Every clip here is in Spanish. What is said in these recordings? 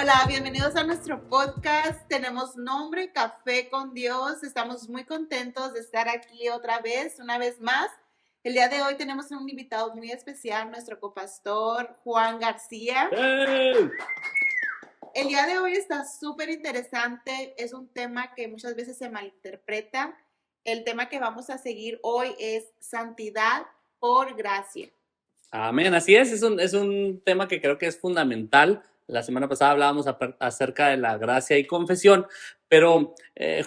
Hola, bienvenidos a nuestro podcast. Tenemos nombre, Café con Dios. Estamos muy contentos de estar aquí una vez más. El día de hoy tenemos un invitado muy especial, nuestro copastor Juan García. ¡Hey! El día de hoy está súper interesante. Es un tema que muchas veces se malinterpreta. El tema que vamos a seguir hoy es santidad por gracia. Amén, así es un tema que creo que es fundamental. La semana pasada hablábamos acerca de la gracia y confesión, pero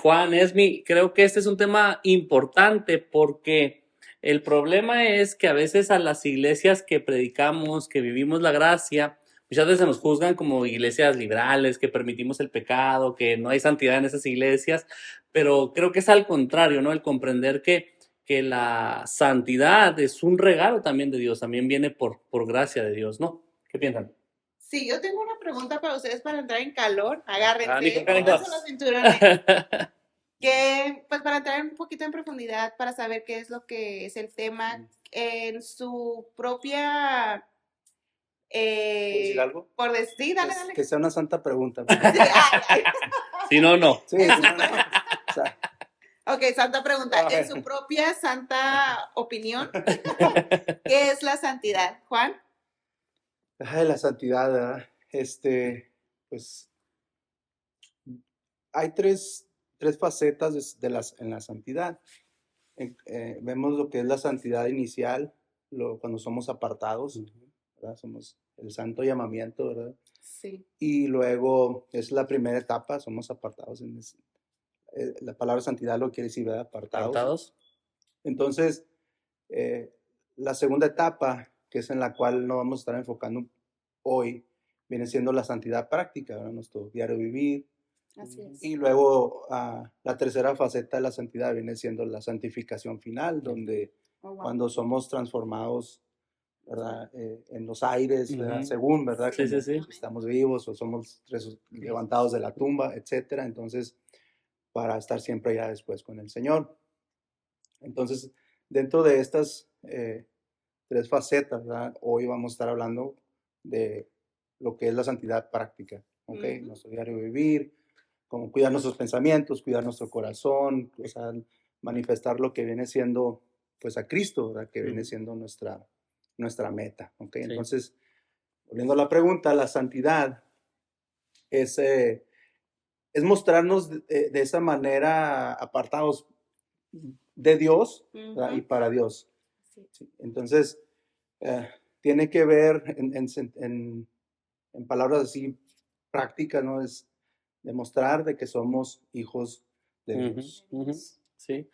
Juan, Esmi, creo que este es un tema importante porque el problema es que a veces a las iglesias que predicamos, que vivimos la gracia, muchas veces nos juzgan como iglesias liberales, que permitimos el pecado, que no hay santidad en esas iglesias, pero creo que es al contrario, ¿no? El comprender que la santidad es un regalo también de Dios, también viene por gracia de Dios, ¿no? ¿Qué piensan? Sí, yo tengo una pregunta para ustedes para entrar en calor. Agárrense, Canijo. pónganse los cinturones. Pues para entrar un poquito en profundidad, para saber qué es lo que es el tema, en su propia... ¿Puedo decir algo? Por decir, dale. Que sea una santa pregunta. Si no, no. Sí, no. O sea, Ok, santa pregunta. En su propia santa opinión, ¿qué es la santidad? Juan. la santidad, ¿verdad? Pues hay tres facetas en la santidad. Vemos lo que es la santidad inicial, cuando somos apartados, ¿verdad? Somos el santo llamamiento, ¿verdad? Sí. Y luego es la primera etapa, somos apartados. La palabra santidad lo quiere decir, ¿verdad? Apartados. Entonces, la segunda etapa, que es en la cual nos vamos a estar enfocando hoy, viene siendo la santidad práctica, ¿verdad? Nuestro diario vivir. Así es. Y luego la tercera faceta de la santidad viene siendo la santificación final, donde cuando somos transformados, ¿verdad? En los aires, ¿verdad? Según, ¿verdad? Sí. Estamos vivos o somos levantados de la tumba, etcétera. Entonces, para estar siempre ya después con el Señor. Entonces, dentro de estas tres facetas, ¿verdad? Hoy vamos a estar hablando de lo que es la santidad práctica, ¿ok? Nuestro diario vivir, como cuidar nuestros pensamientos, cuidar nuestro corazón, o sea, manifestar lo que viene siendo, pues, a Cristo, ¿verdad? Que viene siendo nuestra meta, ¿ok? Sí. Entonces, volviendo a la pregunta, la santidad es mostrarnos de esa manera apartados de Dios y para Dios. Sí. Entonces, tiene que ver en palabras así prácticas, ¿no? Es demostrar de que somos hijos de Dios. Sí,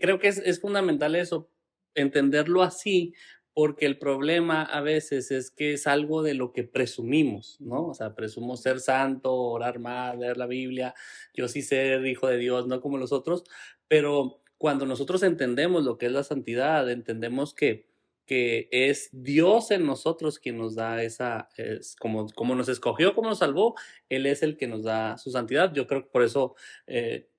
creo que es fundamental eso, entenderlo así, porque el problema a veces es que es algo de lo que presumimos, ¿no? O sea, presumo ser santo, orar más, leer la Biblia, yo sí ser hijo de Dios, no como los otros, pero cuando nosotros entendemos lo que es la santidad, entendemos que es Dios en nosotros quien nos da como nos escogió, como nos salvó, Él es el que nos da su santidad. Yo creo que por eso,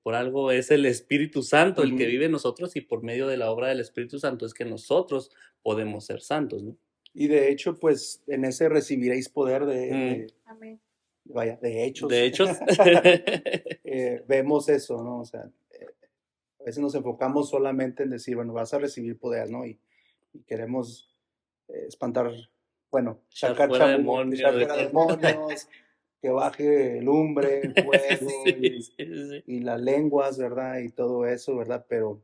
por algo es el Espíritu Santo el que vive en nosotros, y por medio de la obra del Espíritu Santo es que nosotros podemos ser santos, ¿no? Y de hecho, pues, en ese recibiréis poder Amén. Vaya, de hechos. De hechos. Vemos eso, ¿no? O sea, a veces nos enfocamos solamente en decir, bueno, vas a recibir poder, ¿no? Y queremos espantar, bueno, sacar demonios, que baje lumbre, fuego y las lenguas, ¿verdad? Y todo eso, ¿verdad? Pero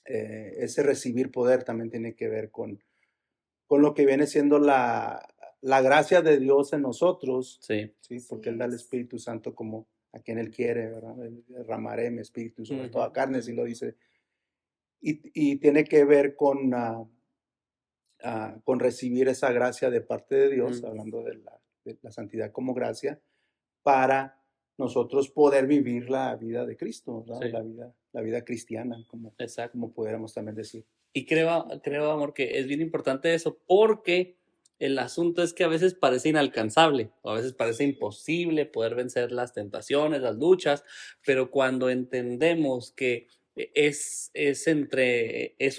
ese recibir poder también tiene que ver con lo que viene siendo la gracia de Dios en nosotros, ¿sí? Porque Él da el Espíritu Santo como a quien Él quiere, ¿verdad? Derramaré mi espíritu sobre toda carne, así lo dice. Y tiene que ver con recibir esa gracia de parte de Dios, hablando de la santidad como gracia, para nosotros poder vivir la vida de Cristo, ¿verdad? Sí. La vida cristiana, como pudiéramos también decir. Y creo, amor, que es bien importante eso, porque el asunto es que a veces parece inalcanzable, o a veces parece imposible poder vencer las tentaciones, las luchas, pero cuando entendemos que es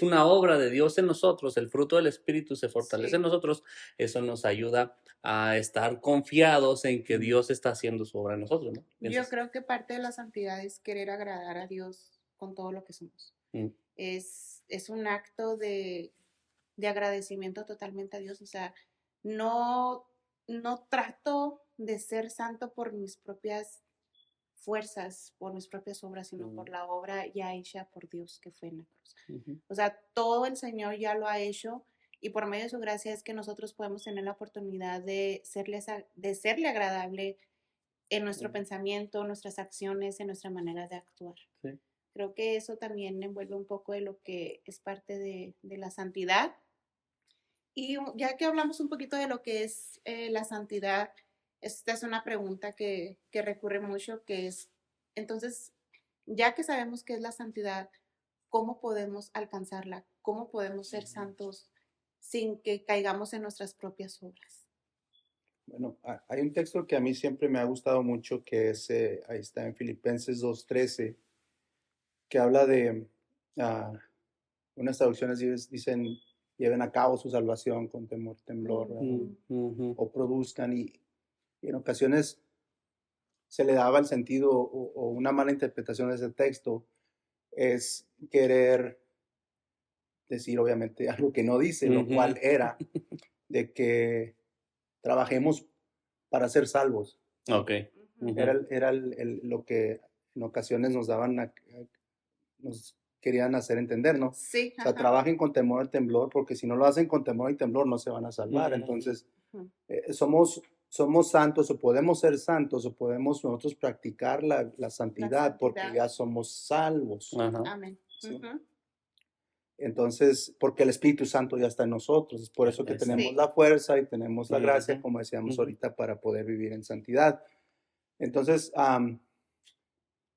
una obra de Dios en nosotros, el fruto del Espíritu se fortalece en nosotros, eso nos ayuda a estar confiados en que Dios está haciendo su obra en nosotros, ¿no? Yo creo que parte de la santidad es querer agradar a Dios con todo lo que somos. Es un acto de agradecimiento totalmente a Dios. O sea, no trato de ser santo por mis propias fuerzas, por mis propias obras, sino por la obra ya hecha por Dios que fue en la cruz. O sea, todo el Señor ya lo ha hecho y por medio de su gracia es que nosotros podemos tener la oportunidad de serle agradable en nuestro pensamiento, nuestras acciones, en nuestra manera de actuar. Sí. Creo que eso también envuelve un poco de lo que es parte de la santidad. Y ya que hablamos un poquito de lo que es la santidad, esta es una pregunta que recurre mucho, que es, entonces, ya que sabemos qué es la santidad, ¿cómo podemos alcanzarla? ¿Cómo podemos ser santos sin que caigamos en nuestras propias obras? Bueno, hay un texto que a mí siempre me ha gustado mucho, que es, ahí está en Filipenses 2:13, que habla de, unas traducciones dicen, lleven a cabo su salvación con temor, temblor, o produzcan, y en ocasiones se le daba el sentido o una mala interpretación de ese texto, es querer decir obviamente algo que no dice, lo cual era de que trabajemos para ser salvos. Okay. Era lo que en ocasiones nos daban, nos querían hacer entender, ¿no? Sí. O sea, trabajen con temor y temblor, porque si no lo hacen con temor y temblor no se van a salvar. Entonces, somos santos, o podemos ser santos, o podemos nosotros practicar la santidad porque ya somos salvos. Amén. ¿Sí? Entonces, porque el Espíritu Santo ya está en nosotros, es por eso que tenemos la fuerza y tenemos la gracia, como decíamos ahorita, para poder vivir en santidad. Entonces, a mí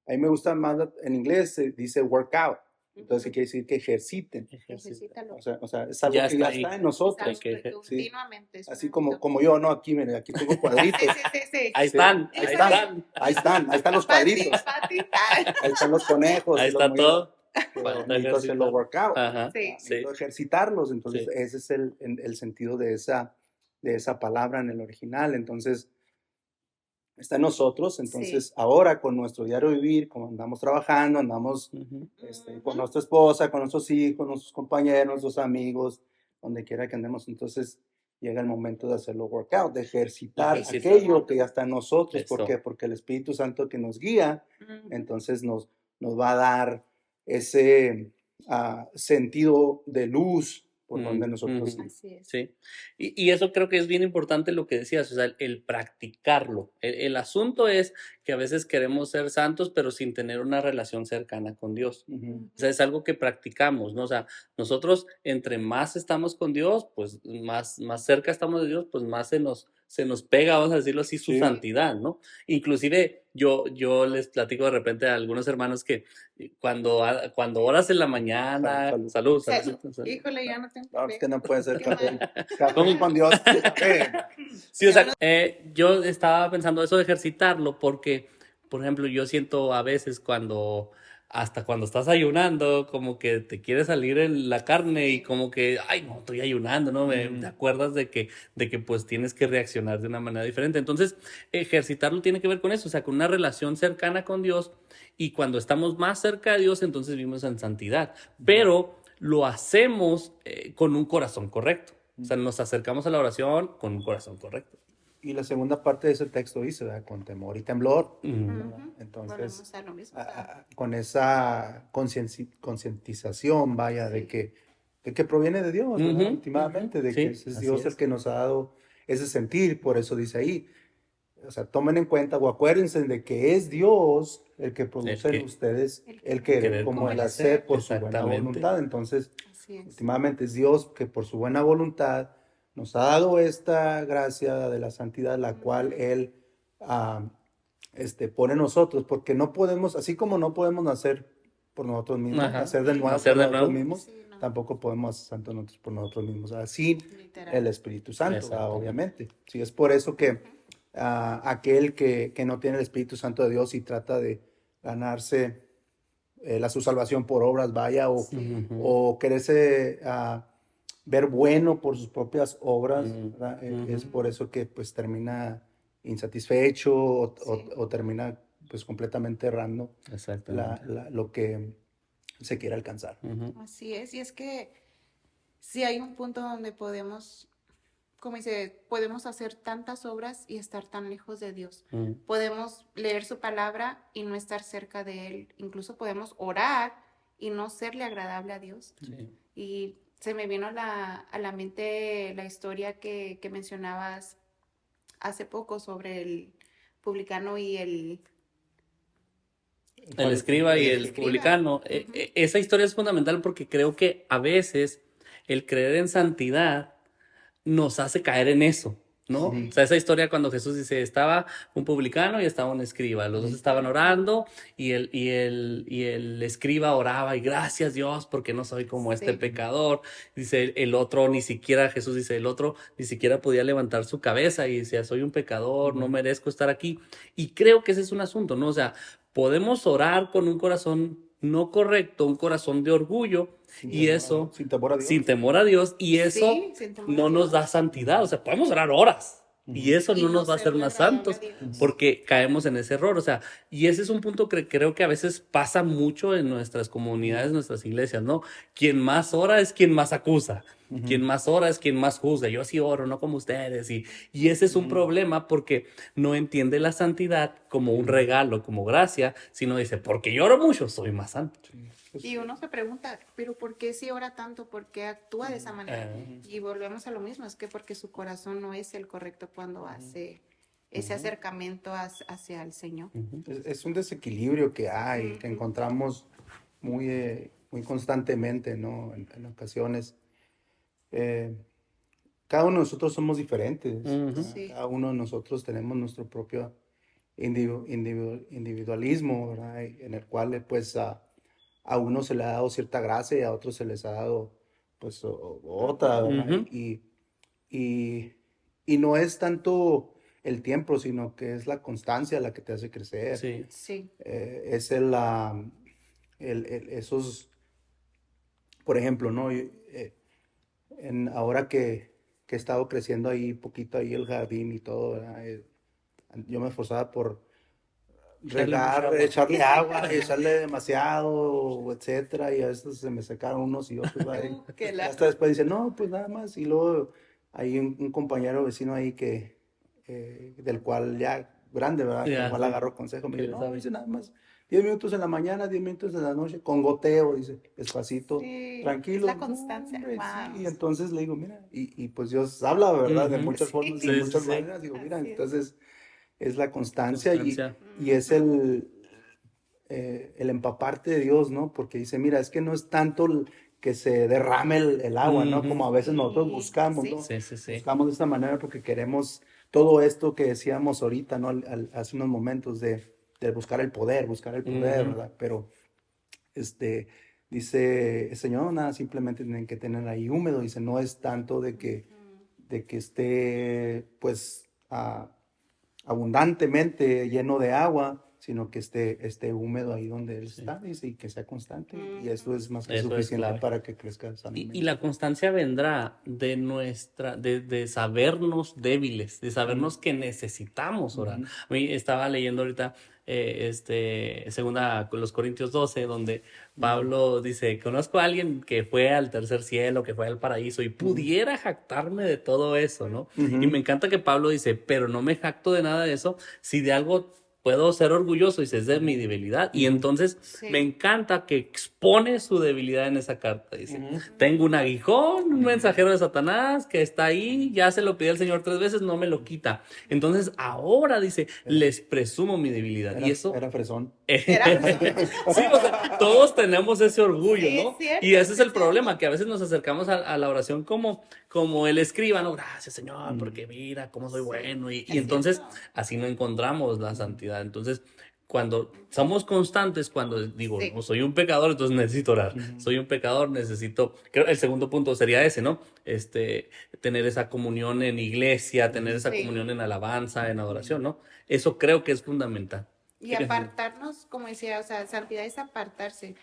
me gusta más, en inglés se dice workout, entonces quiere decir que ejerciten. Ejercítalo. O sea, es algo que ya está en nosotros. Continuamente. Así como yo, ¿no? Aquí, miren, aquí tengo cuadritos. Sí. Ahí están. Ahí están los cuadritos. Ahí están los conejos. Ahí está todo. Necesito hacerlo workout. Necesito ejercitarlos. Entonces, ese es el sentido de esa palabra en el original. Entonces, está en nosotros. Entonces, ahora con nuestro diario vivir, como andamos trabajando, andamos con nuestra esposa, con nuestros hijos, nuestros compañeros, nuestros amigos, donde quiera que andemos. Entonces, llega el momento de hacerlo workout, de ejercitar aquello que ya está en nosotros. ¿Por qué? Porque el Espíritu Santo que nos guía, entonces nos va a dar ese sentido de luz por donde nosotros. Así es. Sí. Y eso creo que es bien importante lo que decías, o sea, el practicarlo. El asunto es que a veces queremos ser santos, pero sin tener una relación cercana con Dios. O sea, es algo que practicamos, ¿no? O sea, nosotros entre más estamos con Dios, pues más cerca estamos de Dios, pues más se nos pega, vamos a decirlo así, su santidad, ¿no? Inclusive yo les platico de repente a algunos hermanos que cuando oras en la mañana, salud. Híjole, ya no tengo café. Es que no puede ser café con Dios. Sí, o sea, yo estaba pensando eso de ejercitarlo porque, por ejemplo, yo siento a veces hasta cuando estás ayunando, como que te quiere salir la carne y como que, ay, no, estoy ayunando, ¿no? Te acuerdas de que pues tienes que reaccionar de una manera diferente. Entonces, ejercitarlo tiene que ver con eso, o sea, con una relación cercana con Dios, y cuando estamos más cerca de Dios, entonces vivimos en santidad. Pero lo hacemos con un corazón correcto. O sea, nos acercamos a la oración con un corazón correcto. Y la segunda parte de ese texto dice, ¿verdad? Con temor y temblor. Entonces, con esa concientización, vaya, de que proviene de Dios, ¿verdad? Últimamente, de que es Dios el que nos ha dado ese sentir, por eso dice ahí. O sea, tomen en cuenta o acuérdense de que es Dios el que produce en ustedes el querer como el hacer por su buena voluntad. Entonces, últimamente es Dios que por su buena voluntad nos ha dado esta gracia de la santidad, la cual Él pone en nosotros, porque no podemos, así como no podemos nacer por nosotros mismos, nacer de nuevo por nosotros mismos, tampoco podemos ser santos nosotros por nosotros mismos, así el Espíritu Santo, obviamente. Sí, es por eso que aquel que no tiene el Espíritu Santo de Dios y trata de ganarse su salvación por obras, vaya, o quererse ver bueno por sus propias obras, ¿verdad? Es por eso que pues termina insatisfecho o termina pues completamente errando lo que se quiere alcanzar. Así es, y es que sí hay un punto donde podemos, como dice, podemos hacer tantas obras y estar tan lejos de Dios. Podemos leer su palabra y no estar cerca de Él. Incluso podemos orar y no serle agradable a Dios. Sí. Y se me vino a la mente la historia que mencionabas hace poco sobre el publicano y el escriba y el publicano. Esa historia es fundamental porque creo que a veces el creer en santidad nos hace caer en eso, ¿no? Sí. O sea, esa historia cuando Jesús dice, estaba un publicano y estaba un escriba, los dos estaban orando y el escriba oraba y gracias Dios porque no soy como este pecador. Dice el otro, ni siquiera, Jesús dice, el otro ni siquiera podía levantar su cabeza y decía, soy un pecador, no merezco estar aquí. Y creo que ese es un asunto, ¿no? O sea, podemos orar con un corazón no correcto, un corazón de orgullo, y eso, sin temor a Dios, y eso no nos da santidad. O sea, podemos orar horas, y eso no nos va a hacer más santos, porque caemos en ese error. O sea, y ese es un punto que creo que a veces pasa mucho en nuestras comunidades, nuestras iglesias, ¿no? Quien más ora es quien más acusa. Quien más ora es quien más juzga. Yo sí oro, no como ustedes. Y ese es un problema porque no entiende la santidad como un regalo, como gracia, sino dice, porque yo oro mucho, soy más santo. Y uno se pregunta, ¿pero por qué si ora tanto? ¿Por qué actúa de esa manera? Y volvemos a lo mismo, es que porque su corazón no es el correcto cuando hace ese acercamiento hacia el Señor. Es un desequilibrio que hay, que encontramos muy constantemente, ¿no? En ocasiones. Cada uno de nosotros somos diferentes. Sí. Cada uno de nosotros tenemos nuestro propio individualismo, ¿verdad? En el cual pues a uno se le ha dado cierta gracia y a otros se les ha dado pues otra, ¿verdad? Y no es tanto el tiempo, sino que es la constancia la que te hace crecer. Sí. Sí. Es esos, por ejemplo, ¿no? Ahora que he estado creciendo ahí poquito ahí el jardín y todo, ¿verdad? Yo me esforzaba por regar, echarle agua, echarle demasiado, etcétera, y a veces se me secaron unos y otros. Hasta después dice, no, pues nada más. Y luego hay un compañero vecino ahí del cual ya grande, ¿verdad? Del cual agarro consejo, me dice, no, dice nada más 10 minutos en la mañana, 10 minutos en la noche, con goteo, dice, despacito, tranquilo. La constancia. Hombre, wow. Sí. Y entonces le digo, mira, y pues Dios habla, ¿verdad? De muchas formas, de muchas maneras. Digo, mira, entonces es la constancia. Y es el empaparte de Dios, ¿no? Porque dice, mira, es que no es tanto que se derrame el agua, ¿no? Como a veces nosotros buscamos, ¿no? Buscamos de esta manera porque queremos todo esto que decíamos ahorita, ¿no? Hace unos momentos de buscar el poder, ¿verdad? Pero, dice el Señor, nada, simplemente tienen que tener ahí húmedo. Dice, no es tanto de que esté, pues, abundantemente lleno de agua, sino que esté húmedo ahí donde él está, dice, y que sea constante. Y eso es más que suficiente para que crezca sanamente. Y la constancia vendrá de sabernos débiles, de sabernos que necesitamos orar. A mí estaba leyendo ahorita segunda los Corintios 12, donde Pablo dice, conozco a alguien que fue al tercer cielo, que fue al paraíso y pudiera jactarme de todo eso, ¿no? Y me encanta que Pablo dice, pero no me jacto de nada de eso, si de algo puedo ser orgulloso, dice, es de mi debilidad. Y entonces me encanta que expone su debilidad en esa carta. Dice, tengo un aguijón, un mensajero de Satanás que está ahí, ya se lo pidió el Señor 3 veces, no me lo quita. Entonces ahora, dice, les presumo mi debilidad. Y eso... Era fresón. Sí, o sea, todos tenemos ese orgullo, ¿no? Cierto, y ese es el problema, que a veces nos acercamos a la oración como el escriba, ¿no? Gracias, Señor, porque mira cómo soy bueno. Y entonces así no encontramos la santidad. Entonces, cuando somos constantes, cuando digo, no, soy un pecador, entonces necesito orar. Soy un pecador, necesito... Creo el segundo punto sería ese, ¿no? Tener esa comunión en iglesia, tener esa comunión en alabanza, en adoración, ¿no? Eso creo que es fundamental. Y apartarnos, como decía, o sea, santidad es apartarse.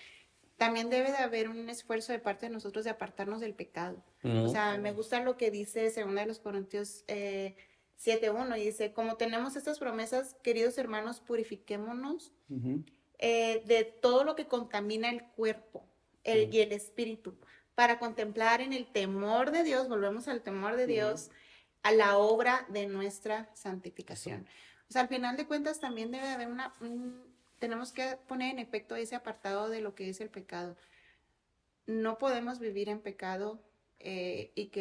También debe de haber un esfuerzo de parte de nosotros de apartarnos del pecado. O sea, me gusta lo que dice 2 Corintios 7:1, y dice, como tenemos estas promesas, queridos hermanos, purifiquémonos de todo lo que contamina el cuerpo y el espíritu, para contemplar en el temor de Dios, volvemos al temor de Dios, a la obra de nuestra santificación. O sea, al final de cuentas también debe haber tenemos que poner en efecto ese apartado de lo que es el pecado. No podemos vivir en pecado y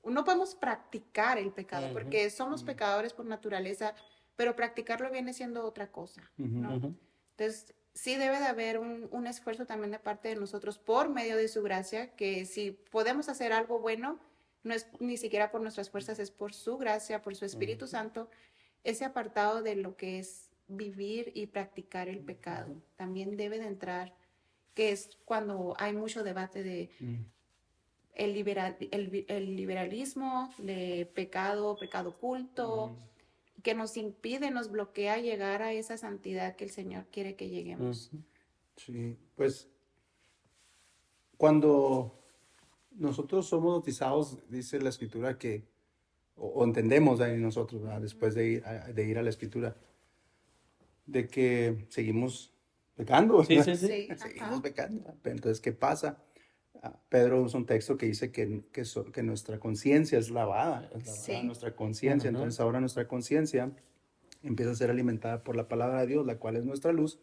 no podemos practicar el pecado, porque somos pecadores por naturaleza, pero practicarlo viene siendo otra cosa, ¿no? Entonces, sí debe de haber un esfuerzo también de parte de nosotros por medio de su gracia, que si podemos hacer algo bueno, no es ni siquiera por nuestras fuerzas, es por su gracia, por su Espíritu Santo, ese apartado de lo que es vivir y practicar el pecado. También debe de entrar, que es cuando hay mucho debate de el liberalismo, de pecado oculto, que nos impide, nos bloquea llegar a esa santidad que el Señor quiere que lleguemos. Sí, pues cuando nosotros somos bautizados, dice la Escritura que, o entendemos ahí nosotros, ¿verdad? Después de ir a la Escritura, de que seguimos pecando. Sí. Seguimos pecando. Entonces, ¿qué pasa? Pedro usa un texto que dice que nuestra conciencia es lavada, nuestra conciencia. Entonces ahora nuestra conciencia empieza a ser alimentada por la palabra de Dios, la cual es nuestra luz,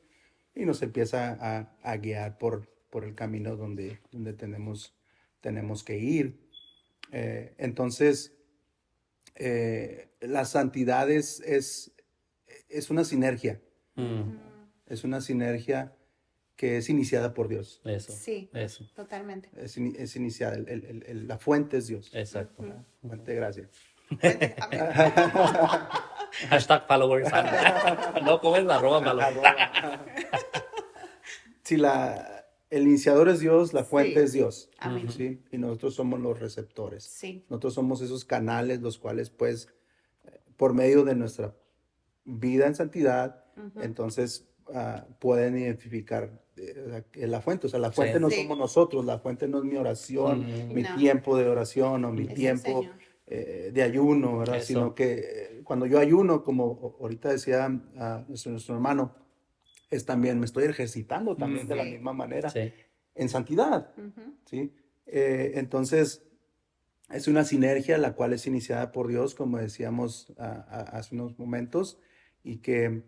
y nos empieza a guiar por el camino donde tenemos que ir. Entonces, la santidad es una sinergia. Es una sinergia que es iniciada por Dios. Eso. Totalmente. Es iniciada. La fuente es Dios. Exacto. Fuente de gracia. Hashtag followers. No, ¿cómo es? @followers. Sí, el iniciador es Dios, la fuente es Dios. Amén. ¿Sí? Y nosotros somos los receptores. Sí. Nosotros somos esos canales, los cuales, pues, por medio de nuestra vida en santidad, entonces pueden identificar la fuente. O sea, la fuente no somos nosotros, la fuente no es mi oración, mi tiempo de oración o mi tiempo de ayuno, ¿verdad? Eso. Sino que cuando yo ayuno, como ahorita decía nuestro hermano, es también, me estoy ejercitando también de la misma manera en santidad. ¿Sí? Entonces, es una sinergia la cual es iniciada por Dios, como decíamos hace unos momentos, y que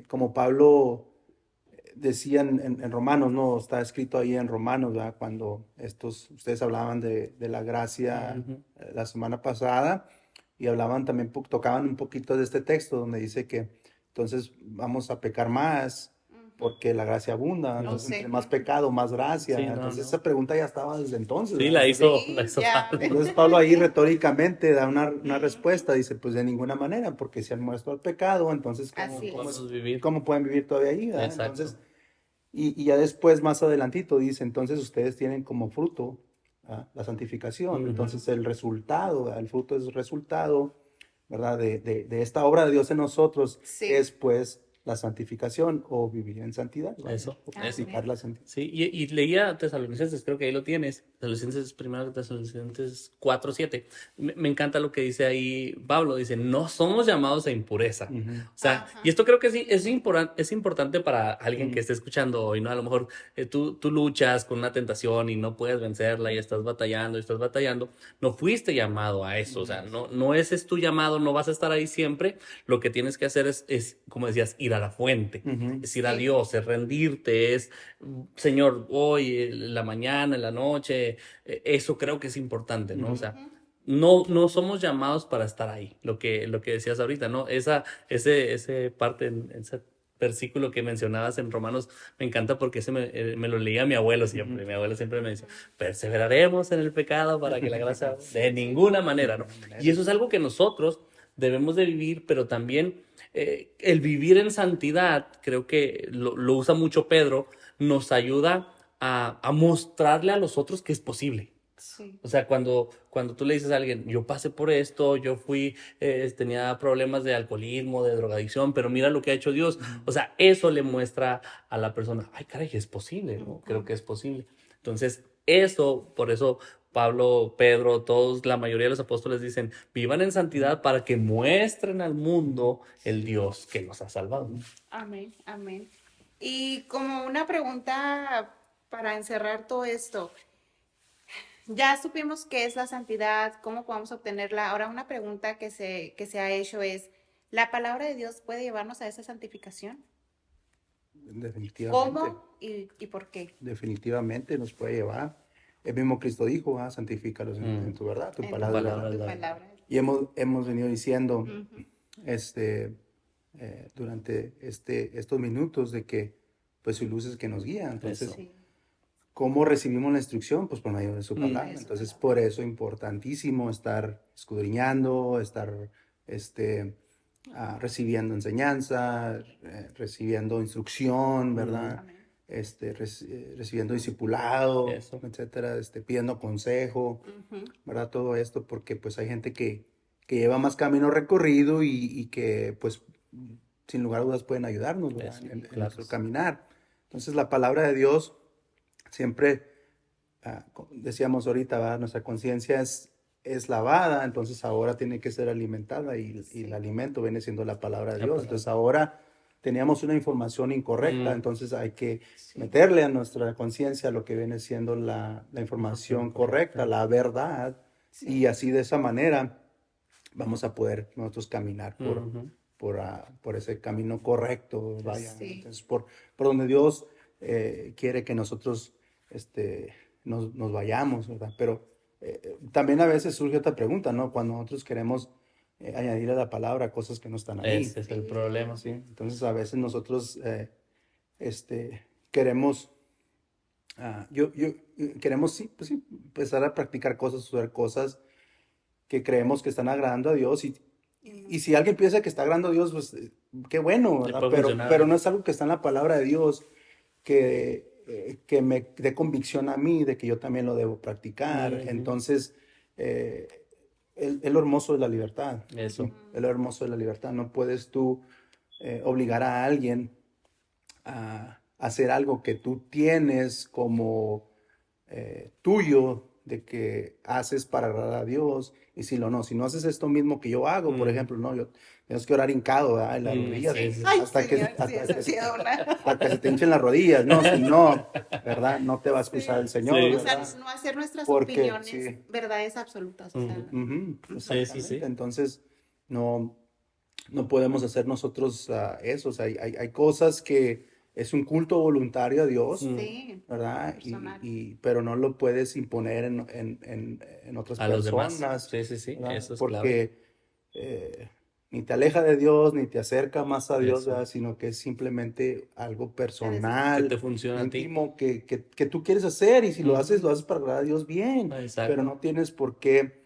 como Pablo decía en Romanos, ¿no? Está escrito ahí en Romanos, ¿verdad? Cuando ustedes hablaban de la gracia la semana pasada, y hablaban también, tocaban un poquito de este texto donde dice que entonces vamos a pecar más porque la gracia abunda. Entonces, entre más pecado, más gracia. Entonces, esa pregunta ya estaba desde entonces. Sí, la hizo Pablo. Entonces, Pablo ahí retóricamente da una respuesta. Dice, pues de ninguna manera, porque si han muerto al pecado, entonces, ¿cómo pueden vivir todavía ahí? Entonces, y ya después, más adelantito, dice, entonces ustedes tienen como fruto la santificación. Entonces, el fruto es resultado, ¿verdad? De esta obra de Dios en nosotros, es pues la santificación o vivir en santidad. Eso. Practicar la santidad. Sí, y leía Tesalonicenses, creo que ahí lo tienes, Tesalonicenses 4:7. Me encanta lo que dice ahí Pablo, dice, no somos llamados a impureza. O sea, y esto creo que sí es importante para alguien que esté escuchando hoy, ¿no? A lo mejor tú luchas con una tentación y no puedes vencerla y estás batallando, no fuiste llamado a eso, o sea, no ese es tu llamado, no vas a estar ahí siempre, lo que tienes que hacer es como decías, ir a la fuente, es ir a Dios, es rendirte, es, Señor, hoy, en la mañana, en la noche, eso creo que es importante, ¿no? O sea, no somos llamados para estar ahí, lo que decías ahorita, ¿no? Ese parte, ese versículo que mencionabas en Romanos, me encanta porque me lo leía mi abuelo siempre. Mi abuelo siempre me dice, perseveraremos en el pecado para que la gracia, de ninguna manera, ¿no? Y eso es algo que nosotros debemos de vivir, pero también el vivir en santidad, creo que lo usa mucho Pedro, nos ayuda a mostrarle a los otros que es posible. Sí. O sea, cuando tú le dices a alguien, yo pasé por esto, yo fui, tenía problemas de alcoholismo, de drogadicción, pero mira lo que ha hecho Dios. O sea, eso le muestra a la persona, ay, caray, es posible, ¿no? Creo que es posible. Entonces, por eso Pablo, Pedro, todos, la mayoría de los apóstoles dicen, vivan en santidad para que muestren al mundo el Dios que nos ha salvado. Amén, amén. Y como una pregunta para encerrar todo esto, ya supimos qué es la santidad, cómo podemos obtenerla. Ahora una pregunta que se ha hecho es, ¿la palabra de Dios puede llevarnos a esa santificación? Definitivamente. ¿Cómo y por qué? Definitivamente nos puede llevar. El mismo Cristo dijo, santifícalos en tu verdad, tu palabra. Tu palabra. Y hemos venido diciendo durante estos minutos de que pues su luz es que nos guía. Entonces, Sí. ¿cómo recibimos la instrucción? Pues por medio de su palabra. De su Entonces, palabra. por eso es importantísimo estar escudriñando, estar recibiendo enseñanza, recibiendo instrucción, ¿verdad? Amén. Recibiendo discipulado, Eso. etcétera, pidiendo consejo, ¿verdad? Todo esto porque pues hay gente que lleva más camino recorrido y que pues sin lugar a dudas pueden ayudarnos, ¿verdad? Eso, en claro. nuestro caminar. Entonces la palabra de Dios siempre, decíamos ahorita, ¿verdad? Nuestra conciencia es lavada, entonces ahora tiene que ser alimentada y el alimento viene siendo la palabra de Dios. Entonces ahora teníamos una información incorrecta, entonces hay que meterle a nuestra conciencia lo que viene siendo la información correcta, la verdad, y así de esa manera vamos a poder nosotros caminar por ese camino correcto, vaya. Entonces, por donde Dios quiere que nosotros nos vayamos, ¿verdad? Pero también a veces surge otra pregunta, ¿no? Cuando nosotros queremos añadir a la palabra cosas que no están ahí. Ese es el problema. ¿Sí? Entonces a veces nosotros queremos, queremos, sí, pues sí, empezar a practicar cosas, hacer cosas que creemos que están agradando a Dios y si alguien piensa que está agradando a Dios, pues qué bueno, ¿verdad? Pero no es algo que está en la palabra de Dios que me dé convicción a mí de que yo también lo debo practicar. Entonces, es lo hermoso de la libertad. Eso. ¿Sí? Es lo hermoso de la libertad. No puedes tú obligar a alguien a hacer algo que tú tienes como tuyo, de que haces para agradar a Dios, y si no haces esto mismo que yo hago, por ejemplo, no, yo tienes que orar hincado, ¿verdad? En las rodillas, hasta que se te hinchen las rodillas, no, si no, ¿verdad? No te va a escuchar el Señor. O sea, no hacer nuestras opiniones verdades absolutas. O sea. Sí. Entonces, no podemos hacer nosotros eso, o sea, hay cosas que es un culto voluntario a Dios, ¿verdad? Pero no lo puedes imponer en otras a personas. Los demás. Sí, ¿verdad? Eso es porque ni te aleja de Dios, ni te acerca más a Dios, ¿verdad? Sino que es simplemente algo personal, que te funciona íntimo, a ti. Que tú quieres hacer, y si lo haces para agradar a Dios, bien. Exacto. Pero no tienes por qué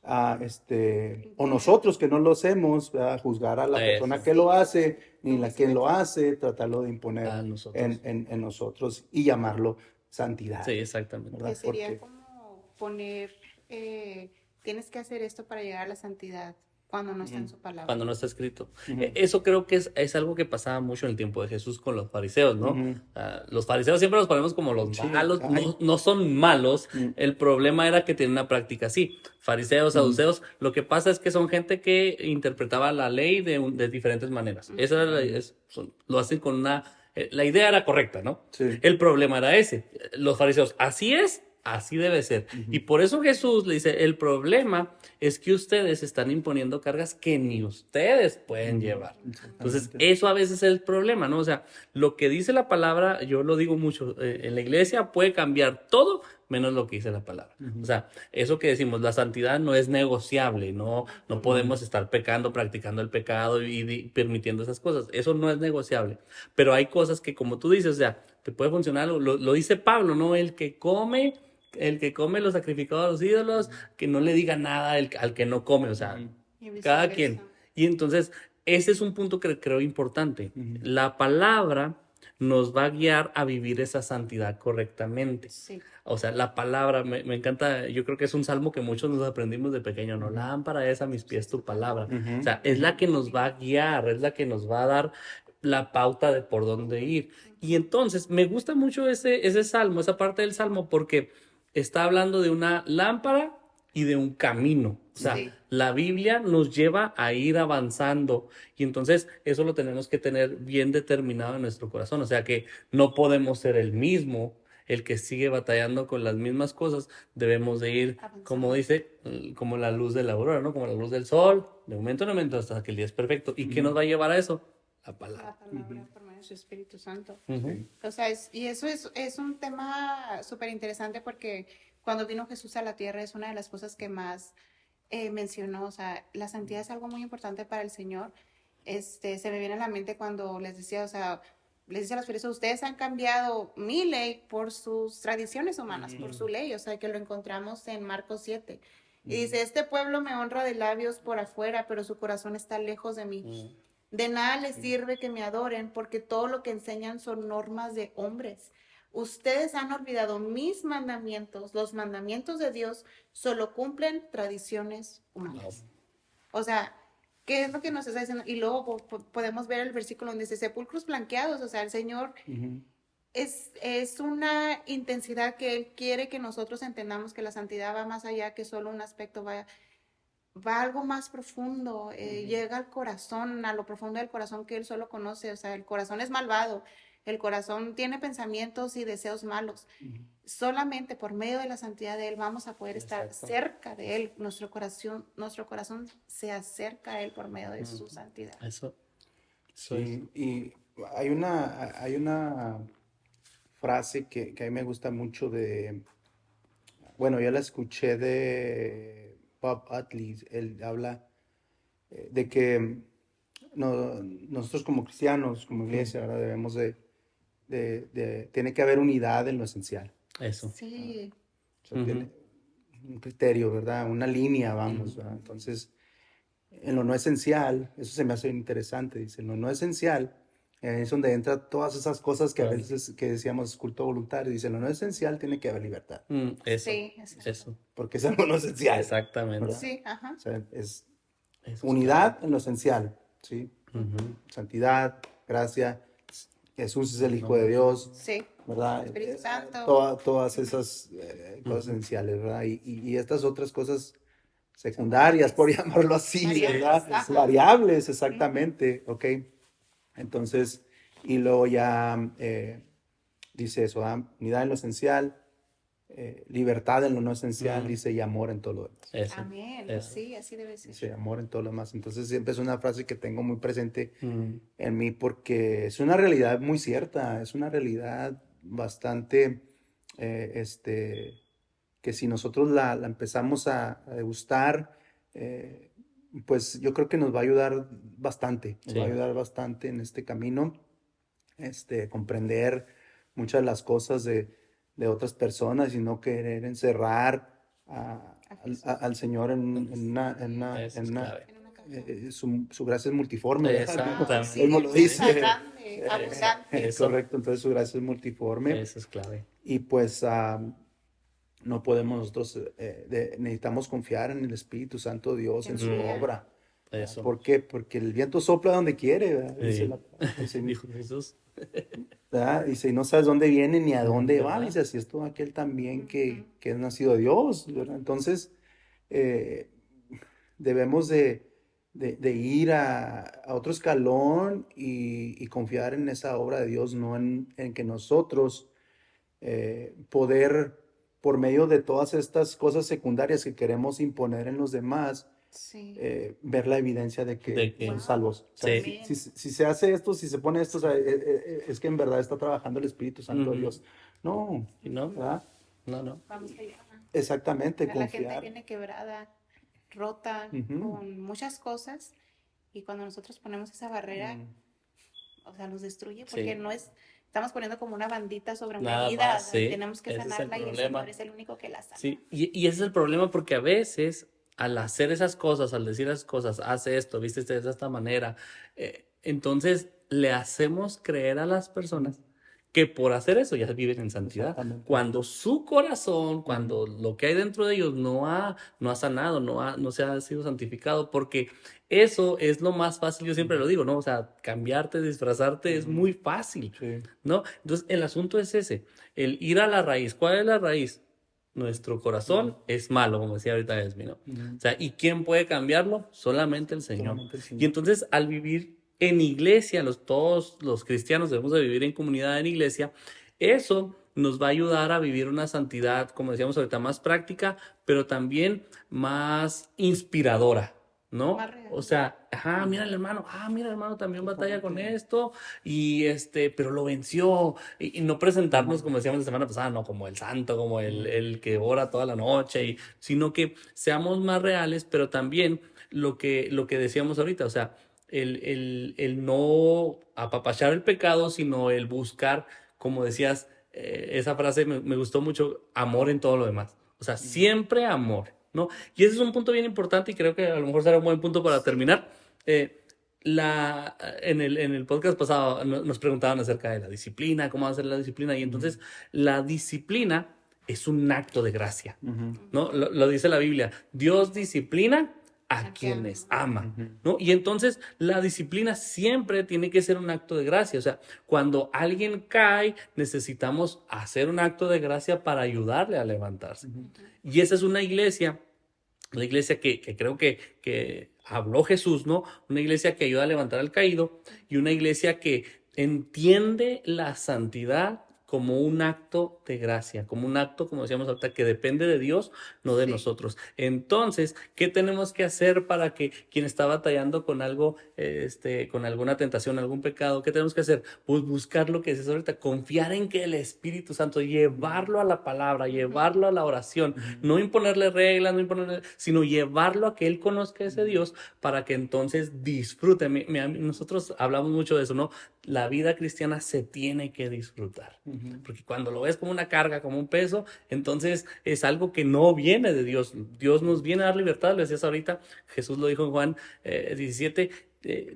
o nosotros que no lo hacemos, ¿verdad? Juzgar a la persona que lo hace, ni la quien lo hace, tratarlo de imponer en nosotros y llamarlo santidad. Sí, exactamente. Que sería como poner, tienes que hacer esto para llegar a la santidad, cuando no está en su palabra. Cuando no está escrito. Eso creo que es algo que pasaba mucho en el tiempo de Jesús con los fariseos, ¿no? Los fariseos siempre los ponemos como los malos, no son malos, el problema era que tenían una práctica así. Fariseos, saduceos, lo que pasa es que son gente que interpretaba la ley de diferentes maneras. Esa era lo hacen con la idea era correcta, ¿no? Sí. El problema era ese. Los fariseos, así es, así debe ser. Y por eso Jesús le dice, el problema es que ustedes están imponiendo cargas que ni ustedes pueden llevar. Entonces, eso a veces es el problema, ¿no? O sea, lo que dice la palabra, yo lo digo mucho, en la iglesia puede cambiar todo menos lo que dice la palabra. O sea, eso que decimos, la santidad no es negociable, no podemos estar pecando, practicando el pecado y permitiendo esas cosas. Eso no es negociable. Pero hay cosas que, como tú dices, o sea, te puede funcionar, lo dice Pablo, ¿no? El que come lo sacrificado a los ídolos, que no le diga nada al que no come, o sea, cada quien. Y entonces, ese es un punto que creo importante. La palabra nos va a guiar a vivir esa santidad correctamente. Sí. O sea, la palabra, me encanta, yo creo que es un salmo que muchos nos aprendimos de pequeño, ¿no? Lámpara es a mis pies tu palabra. O sea, es la que nos va a guiar, es la que nos va a dar la pauta de por dónde ir. Y entonces, me gusta mucho ese salmo, esa parte del salmo, porque está hablando de una lámpara y de un camino. O sea, Sí. la Biblia nos lleva a ir avanzando y entonces eso lo tenemos que tener bien determinado en nuestro corazón. O sea que no podemos ser el mismo, el que sigue batallando con las mismas cosas. Debemos de ir, como dice, como la luz de la aurora, ¿no? Como la luz del sol, de momento en momento hasta que el día es perfecto. ¿Y qué nos va a llevar a eso? La palabra. La palabra por medio de su Espíritu Santo. Ujú. O sea, y eso es un tema súper interesante porque cuando vino Jesús a la tierra es una de las cosas que más mencionó. O sea, la santidad es algo muy importante para el Señor. Se me viene a la mente cuando les decía, o sea, les dice a los fariseos, ustedes han cambiado mi ley por sus tradiciones humanas, por su ley. O sea, que lo encontramos en Marcos 7. Y dice, este pueblo me honra de labios por afuera, pero su corazón está lejos de mí. De nada les sirve que me adoren porque todo lo que enseñan son normas de hombres. Ustedes han olvidado mis mandamientos, los mandamientos de Dios solo cumplen tradiciones humanas. O sea, ¿qué es lo que nos está diciendo? Y luego podemos ver el versículo donde dice sepulcros blanqueados. O sea, el Señor es una intensidad que Él quiere que nosotros entendamos que la santidad va más allá que solo un aspecto, va algo más profundo, llega al corazón, a lo profundo del corazón que Él solo conoce. O sea, el corazón es malvado, el corazón tiene pensamientos y deseos malos. Solamente por medio de la santidad de Él vamos a poder estar cerca de Él. Nuestro corazón se acerca a Él por medio de su santidad. Eso Sí, y hay una frase que a mí me gusta mucho bueno, yo la escuché de Bob Utley. Él habla de que nosotros como cristianos, como iglesia, ¿verdad? Debemos tiene que haber unidad en lo esencial. Eso. Sí. O sea, tiene un criterio, ¿verdad? Una línea, vamos, ¿verdad? Entonces, en lo no esencial, eso se me hace interesante, dice, en lo no esencial, es donde entran todas esas cosas que a veces que decíamos es culto voluntario, dice, en lo no esencial tiene que haber libertad. Eso, Sí, eso. Porque es algo no esencial. Exactamente. ¿verdad? Sí, ajá. O sea, es Eso unidad en lo esencial, ¿sí? Ujú. Santidad, gracia, Jesús es el Hijo de Dios, Sí. ¿verdad? Espíritu Santo. Todas esas cosas esenciales, ¿verdad? Y estas otras cosas secundarias, por llamarlo así, Variables, ¿verdad? ajá. Variables, exactamente, ¿ok? Entonces, y luego ya dice eso, unidad en lo esencial, libertad en lo no esencial, dice, y amor en todo lo demás. Eso. Amén. Eso. Sí, así debe ser. Dice, amor en todo lo demás. Entonces, siempre es una frase que tengo muy presente en mí porque es una realidad muy cierta, es una realidad bastante, que si nosotros la empezamos a degustar, pues yo creo que nos va a ayudar bastante, nos va a ayudar bastante en este camino, comprender muchas de las cosas de otras personas y no querer encerrar al Señor su gracia es multiforme, ¿verdad? Exactamente. Él me lo dice. Grande, abundante. Correcto, entonces su gracia es multiforme. Eso es clave. Y pues no podemos nosotros, necesitamos confiar en el Espíritu Santo de Dios, en su obra. Eso. ¿Por qué? Porque el viento sopla donde quiere, ¿verdad? Dijo Jesús. ¿verdad? Dice, y no sabes dónde viene ni a dónde va. Dice, así es todo aquel también que es nacido de Dios, ¿verdad? Entonces, debemos de ir a otro escalón y confiar en esa obra de Dios, no en que nosotros poder, por medio de todas estas cosas secundarias que queremos imponer en los demás, ver la evidencia de que son salvos. O sea, si se hace esto, si se pone esto, o sea, es que en verdad está trabajando el Espíritu Santo de Dios. No, ¿no? ¿verdad? Vamos allá. Exactamente, La confiar. gente viene quebrada, rota, con muchas cosas, y cuando nosotros ponemos esa barrera, o sea, nos destruye, porque no es, estamos poniendo como una bandita sobre una herida, tenemos que sanarla y el Señor es el único que la sana. Sí, y ese es el problema porque a veces al hacer esas cosas, al decir esas cosas, hace esto, viste de esta manera, entonces le hacemos creer a las personas que por hacer eso ya viven en santidad. Cuando su corazón, cuando lo que hay dentro de ellos no ha sanado, no se ha sido santificado, porque eso es lo más fácil, yo siempre lo digo, ¿no? O sea, cambiarte, disfrazarte es muy fácil, ¿no? Entonces, el asunto es ese, el ir a la raíz. ¿Cuál es la raíz? Nuestro corazón es malo, como decía ahorita Esmi, ¿no? O sea, ¿y quién puede cambiarlo? Solamente el Señor. Y entonces, al vivir en iglesia, todos los cristianos debemos de vivir en comunidad en iglesia, eso nos va a ayudar a vivir una santidad, como decíamos ahorita, más práctica, pero también más inspiradora, ¿no? O sea, mira el hermano también batalla con esto, y pero lo venció, y no presentarnos, como decíamos la semana pasada, no como el santo, como el que ora toda la noche, sino que seamos más reales, pero también lo que decíamos ahorita, o sea, el no apapachar el pecado, sino el buscar, como decías, esa frase me gustó mucho, amor en todo lo demás. O sea, siempre amor, ¿no? Y ese es un punto bien importante y creo que a lo mejor será un buen punto para terminar. En el podcast pasado nos preguntaban acerca de la disciplina, cómo hacer la disciplina, y entonces la disciplina es un acto de gracia, ¿no? Lo dice la Biblia, Dios disciplina a quienes ama, ¿no? Y entonces la disciplina siempre tiene que ser un acto de gracia. O sea, cuando alguien cae, necesitamos hacer un acto de gracia para ayudarle a levantarse. Y esa es una iglesia, la iglesia que creo que habló Jesús, ¿no? Una iglesia que ayuda a levantar al caído y una iglesia que entiende la santidad como un acto de gracia, como un acto, como decíamos ahorita, que depende de Dios, no de nosotros. Entonces, ¿qué tenemos que hacer para que quien está batallando con algo, con alguna tentación, algún pecado, qué tenemos que hacer? Pues buscar lo que dices ahorita, confiar en que el Espíritu Santo, llevarlo a la palabra, llevarlo a la oración, no imponerle reglas, sino llevarlo a que Él conozca a ese Dios para que entonces disfrute. Nosotros hablamos mucho de eso, ¿no? La vida cristiana se tiene que disfrutar. Porque cuando lo ves como una carga, como un peso, entonces es algo que no viene de Dios. Dios nos viene a dar libertad, lo decías ahorita, Jesús lo dijo en Juan 17,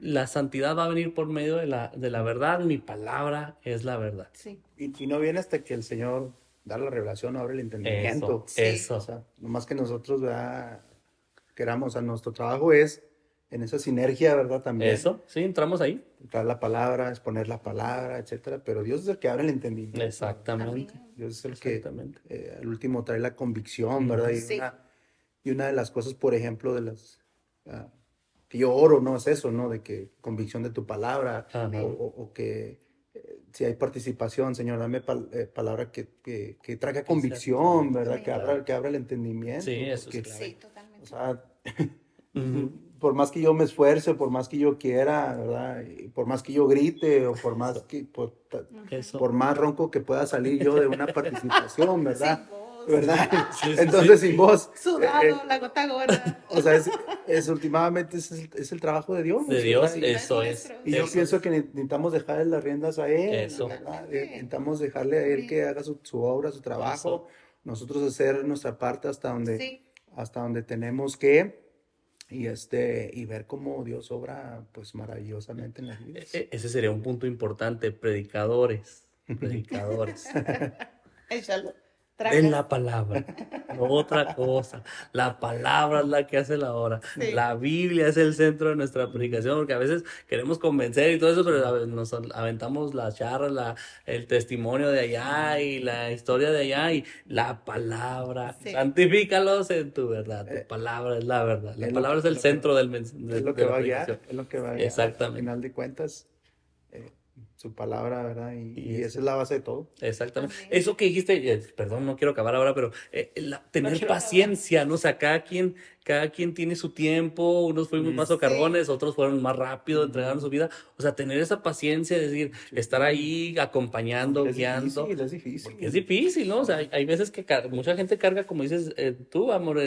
la santidad va a venir por medio de la verdad, mi palabra es la verdad. Sí. Y no viene hasta que el Señor da la revelación, abre el entendimiento. Eso. O sea, nomás que nosotros queramos, o sea, nuestro trabajo es en esa sinergia, ¿verdad? También. Eso, sí, entramos ahí. Entrar la palabra, exponer la palabra, etcétera, pero Dios es el que abre el entendimiento. Exactamente. Dios es el que al último trae la convicción, ¿verdad? Y una de las cosas, por ejemplo, de las que yo oro, ¿no? Es eso, ¿no? De que convicción de tu palabra, o que si hay participación, Señor, dame palabra que traiga convicción, ¿verdad? Que abra el entendimiento. Sí, eso es clave. Sí, totalmente. O sea, por más que yo me esfuerce, por más que yo quiera, ¿verdad? Y por más que yo grite, o por más que por más ronco que pueda salir yo de una participación, ¿verdad? Sin voz. ¿Verdad? Entonces, sin voz. Sudado, la gota gorda. O sea, últimamente es el trabajo de Dios. De Dios, ¿verdad? eso es. Y yo pienso que necesitamos dejarle las riendas a Él. Eso. ¿Verdad? Necesitamos dejarle a Él que haga su obra, su trabajo. Nosotros hacer nuestra parte hasta donde tenemos que. Y ver cómo Dios obra pues maravillosamente en las vidas. Ese sería un punto importante, predicadores. Échalo. En la palabra, no otra cosa. La palabra es la que hace la obra. Sí. La Biblia es el centro de nuestra predicación, porque a veces queremos convencer y todo eso, pero a veces nos aventamos la charla, el testimonio de allá y la historia de allá, y la palabra. Sí. Santifícalos en tu verdad. Tu palabra es la verdad. La palabra es el centro del mensaje. Es lo que va a guiar. Es lo que va a guiar. Exactamente. Al final de cuentas, su palabra, ¿verdad? Y esa es la base de todo. Exactamente. Eso que dijiste, perdón, no quiero acabar ahora, pero tener paciencia, ¿no? O sea, cada quien tiene su tiempo, unos fuimos más socarrones, otros fueron más rápido, entregaron su vida. O sea, tener esa paciencia, es decir, estar ahí acompañando, guiando. Es difícil. Es difícil, ¿no? O sea, hay veces que mucha gente carga, como dices tú, amor,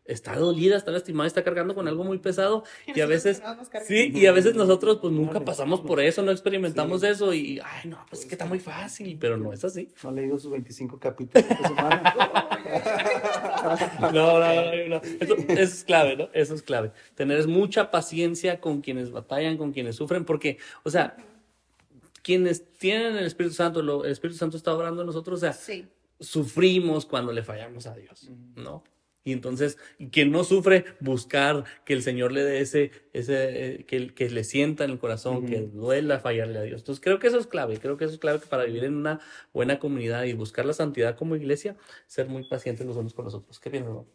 está dolida, está lastimada, está cargando con algo muy pesado, y a veces nosotros pues nunca pasamos por eso, no experimentamos eso, y ay no, pues es que está muy fácil, pero no es así. No he leído sus 25 capítulos esta semana. No. Eso es clave, ¿no? Eso es clave. Tener mucha paciencia con quienes batallan, con quienes sufren, porque, o sea, quienes tienen el Espíritu Santo, el Espíritu Santo está obrando en nosotros, o sea, Sí. sufrimos cuando le fallamos a Dios, ¿no? Y entonces, quien no sufre, buscar que el Señor le dé que le sienta en el corazón, que duela fallarle a Dios. Entonces, creo que eso es clave, que para vivir en una buena comunidad y buscar la santidad como iglesia, ser muy pacientes los unos con los otros. ¿Qué piensas, no?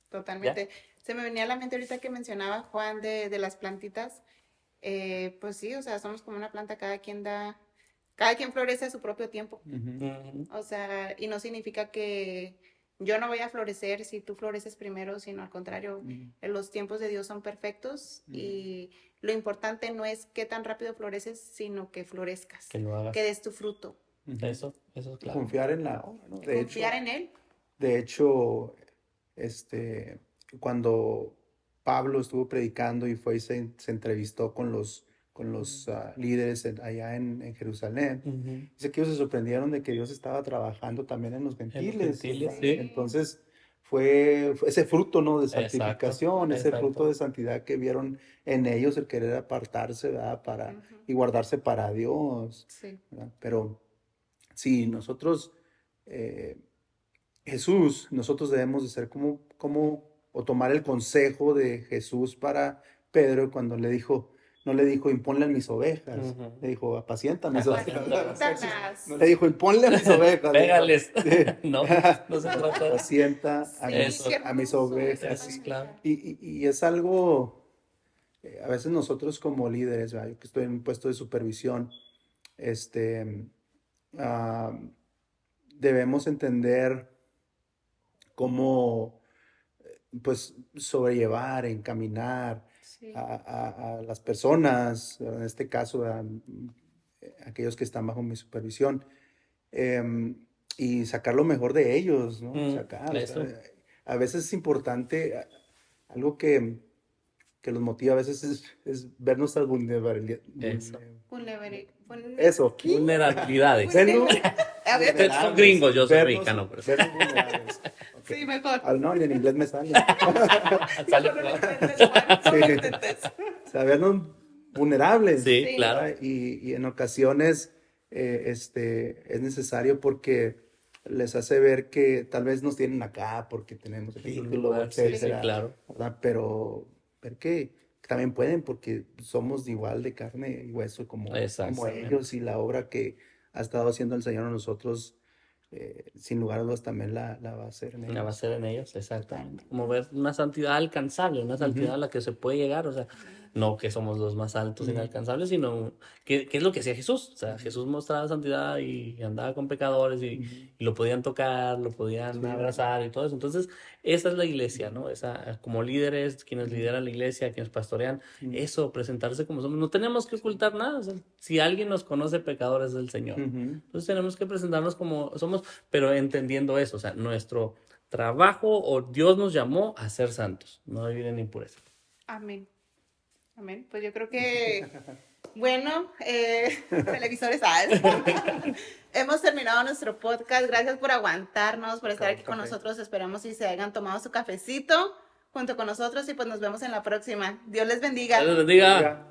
Totalmente. ¿Ya? Se me venía a la mente ahorita que mencionaba Juan de las plantitas. Pues sí, o sea, somos como una planta, cada quien florece a su propio tiempo. O sea, y no significa que yo no voy a florecer si tú floreces primero, sino al contrario, los tiempos de Dios son perfectos y lo importante no es qué tan rápido floreces, sino que florezcas, que lo hagas, que des tu fruto. Eso es claro. Confiar en la obra, ¿no? Confiar en Él. De hecho, cuando Pablo estuvo predicando y fue y se entrevistó con los líderes allá en Jerusalén, dice que ellos se sorprendieron de que Dios estaba trabajando también en los gentiles. Sí. Entonces fue ese fruto, ¿no? De santificación, ese fruto de santidad que vieron en ellos, el querer apartarse, ¿verdad? Y guardarse para Dios. Sí. ¿Verdad? Pero sí, nosotros debemos de ser o tomar el consejo de Jesús para Pedro cuando no le dijo, imponle a mis ovejas, le dijo, apacienta a mis ovejas. No le dijo, imponle a mis ovejas. Pégales. No se trata. Apacienta a mis ovejas. Sí, claro. Y es algo, a veces nosotros como líderes, ¿verdad? Yo que estoy en un puesto de supervisión, debemos entender cómo pues sobrellevar, encaminar a las personas, en este caso a aquellos que están bajo mi supervisión, y sacar lo mejor de ellos, ¿no? A veces es importante, algo que los motiva a veces es ver nuestras vulnerabilidades. Vulnerabilidades. Ustedes son gringos, yo soy mexicano. Okay. Sí, mejor. No, en inglés me sale. Sabernos vulnerables. Sí, claro. Y en ocasiones es necesario porque les hace ver que tal vez nos tienen acá porque tenemos el título, etcétera. Sí, claro. ¿Verdad? Pero ver que también pueden porque somos igual de carne y hueso como ellos, y la obra que ha estado haciendo el Señor a nosotros, sin lugar a dudas también la va a hacer en ellos. La va a hacer en ellos, exactamente. Como ver una santidad alcanzable, una santidad a la que se puede llegar, o sea, no que somos los más altos inalcanzables, sino que es lo que hacía Jesús. O sea, Jesús mostraba santidad y andaba con pecadores y lo podían tocar, lo podían abrazar y todo eso. Entonces, esa es la iglesia, ¿no? Como líderes, quienes lideran la iglesia, quienes pastorean, eso, presentarse como somos. No tenemos que ocultar nada. O sea, si alguien nos conoce pecadores es el Señor. Entonces tenemos que presentarnos como somos, pero entendiendo eso. O sea, nuestro trabajo o Dios nos llamó a ser santos, no a vivir en impureza. Amén. Amén. Pues yo creo que, bueno, televisores, hemos terminado nuestro podcast. Gracias por aguantarnos, por estar aquí con nosotros. Esperamos que se hayan tomado su cafecito junto con nosotros y pues nos vemos en la próxima. Dios les bendiga. Dios les bendiga.